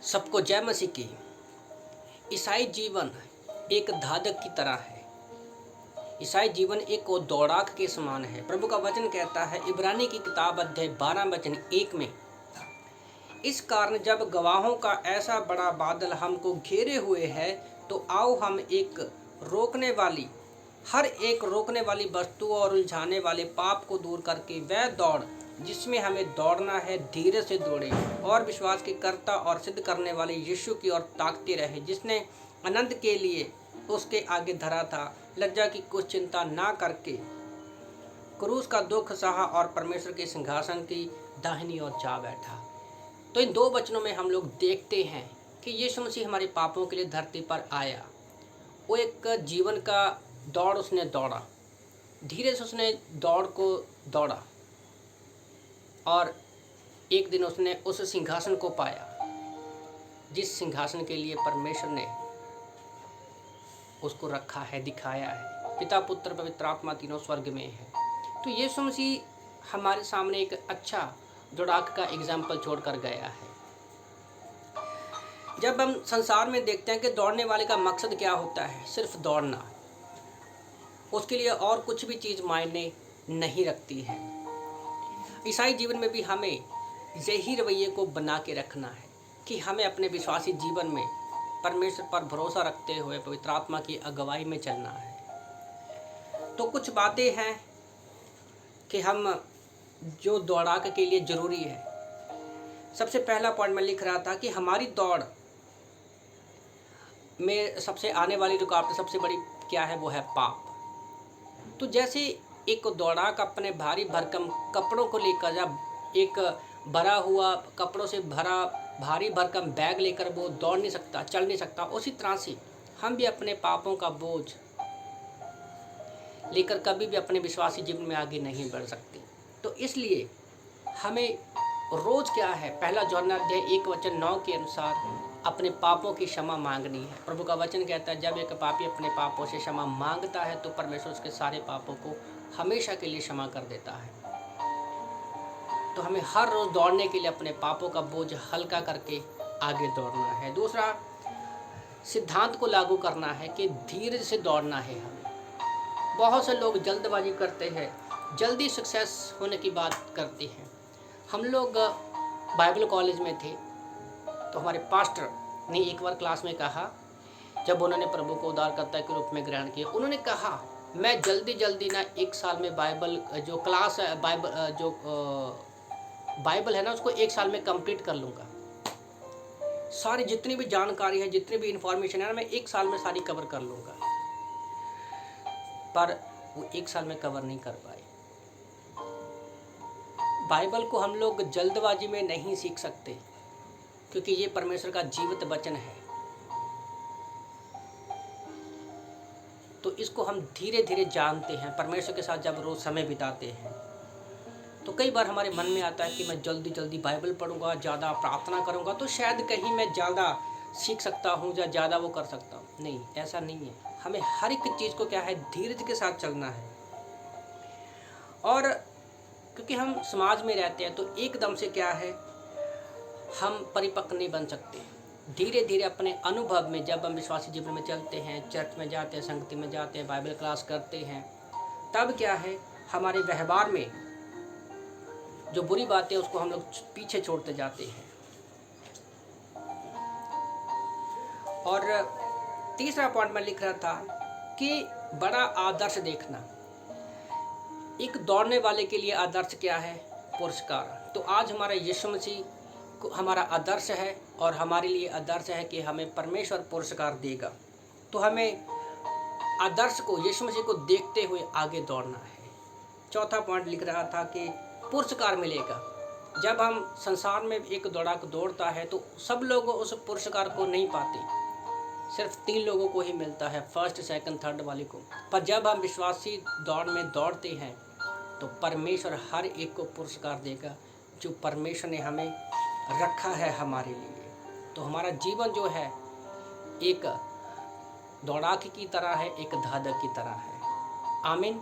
सबको जय मसीह की। ईसाई जीवन एक धाधक की तरह है। ईसाई जीवन एक दौड़ाक के समान है। प्रभु का वचन कहता है इब्रानी की किताब अध्याय 12 वचन 1 में, इस कारण जब गवाहों का ऐसा बड़ा बादल हमको घेरे हुए है तो आओ हम हर एक रोकने वाली वस्तु और उलझाने वाले पाप को दूर करके वह दौड़ जिसमें हमें दौड़ना है धीरे से दौड़े और विश्वास के कर्ता और सिद्ध करने वाले यीशु की ओर ताकते रहे, जिसने आनंद के लिए उसके आगे धरा था, लज्जा की कुछ चिंता ना करके क्रूस का दुख सहा और परमेश्वर के सिंहासन की दाहिनी ओर जा बैठा। तो इन दो वचनों में हम लोग देखते हैं कि यीशु मसीह हमारे पापों के लिए धरती पर आया। वो एक जीवन का दौड़ उसने दौड़ा, धीरे से उसने दौड़ को दौड़ा और एक दिन उसने उस सिंहासन को पाया जिस सिंहासन के लिए परमेश्वर ने उसको रखा है, दिखाया है। पिता पुत्र पवित्र आत्मा तीनों स्वर्ग में है। तो यीशु मसीह हमारे सामने एक अच्छा दौड़ाक का एग्जाम्पल छोड़कर गया है। जब हम संसार में देखते हैं कि दौड़ने वाले का मकसद क्या होता है, सिर्फ दौड़ना, उसके लिए और कुछ भी चीज़ मायने नहीं रखती है। ईसाई जीवन में भी हमें यही रवैये को बना के रखना है कि हमें अपने विश्वासी जीवन में परमेश्वर पर भरोसा रखते हुए पवित्र आत्मा की अगुवाई में चलना है। तो कुछ बातें हैं कि हम जो दौड़ाक के लिए ज़रूरी है। सबसे पहला पॉइंट मैं लिख रहा था कि हमारी दौड़ में सबसे आने वाली रुकावट सबसे बड़ी क्या है, वो है पाप। तो जैसे एक दौड़ाक अपने भारी भरकम कपड़ों को लेकर जब एक भरा हुआ कपड़ों से भरा भारी भरकम बैग लेकर वो दौड़ नहीं सकता, चल नहीं सकता, उसी तरह से हम भी अपने पापों का बोझ लेकर कभी भी अपने विश्वासी जीवन में आगे नहीं बढ़ सकते। तो इसलिए हमें रोज़ क्या है, पहला यूहन्ना अध्याय 1 वचन 9 के अनुसार अपने पापों की क्षमा मांगनी है। प्रभु का वचन कहता है जब एक पापी अपने पापों से क्षमा मांगता है तो परमेश्वर उसके सारे पापों को हमेशा के लिए क्षमा कर देता है। तो हमें हर रोज़ दौड़ने के लिए अपने पापों का बोझ हल्का करके आगे दौड़ना है। दूसरा सिद्धांत को लागू करना है कि धीरे से दौड़ना है। हमें बहुत से लोग जल्दबाजी करते हैं, जल्दी सक्सेस होने की बात करते हैं। हम लोग बाइबल कॉलेज में थे तो हमारे पास्टर ने एक बार क्लास में कहा, जब उन्होंने प्रभु को उद्धारकर्ता के रूप में ग्रहण किया, उन्होंने कहा मैं जल्दी ना 1 साल में बाइबल जो क्लास है, बाइबल है ना, उसको 1 साल में कंप्लीट कर लूँगा। सारी जितनी भी जानकारी है, जितनी भी इंफॉर्मेशन है ना, मैं 1 साल में सारी कवर कर लूँगा। पर वो 1 साल में कवर नहीं कर पाए। बाइबल को हम लोग जल्दबाजी में नहीं सीख सकते क्योंकि ये परमेश्वर का जीवित वचन है। तो इसको हम धीरे धीरे जानते हैं। परमेश्वर के साथ जब रोज़ समय बिताते हैं तो कई बार हमारे मन में आता है कि मैं जल्दी बाइबल पढ़ूंगा, ज़्यादा प्रार्थना करूंगा तो शायद कहीं मैं ज़्यादा सीख सकता हूं या ज़्यादा वो कर सकता हूं। नहीं, ऐसा नहीं है। हमें हर एक चीज़ को क्या है, धीरज के साथ चलना है। और क्योंकि हम समाज में रहते हैं तो एकदम से क्या है, हम परिपक्व नहीं बन सकते। धीरे धीरे अपने अनुभव में जब हम विश्वासी जीवन में चलते हैं, चर्च में जाते हैं, संगति में जाते हैं, बाइबल क्लास करते हैं, तब क्या है, हमारे व्यवहार में जो बुरी बातें उसको हम लोग पीछे छोड़ते जाते हैं। और तीसरा पॉइंट मैं लिख रहा था कि बड़ा आदर्श देखना। एक दौड़ने वाले के लिए आदर्श क्या है, पुरस्कार। तो आज हमारा यीशु मसीह हमारा आदर्श है और हमारे लिए आदर्श है कि हमें परमेश्वर पुरस्कार देगा। तो हमें आदर्श को, यीशु मसीह को देखते हुए आगे दौड़ना है। चौथा पॉइंट लिख रहा था कि पुरस्कार मिलेगा। जब हम संसार में एक दौड़ाक दौड़ता है तो सब लोग उस पुरस्कार को नहीं पाते, सिर्फ 3 लोगों को ही मिलता है, फर्स्ट, सेकंड, थर्ड वाले को। पर जब हम विश्वासी दौड़ में दौड़ते हैं तो परमेश्वर हर एक को पुरस्कार देगा जो परमेश्वर ने हमें रखा है हमारे लिए। तो हमारा जीवन जो है एक दौड़ाक की तरह है, एक धाधक की तरह है। आमीन।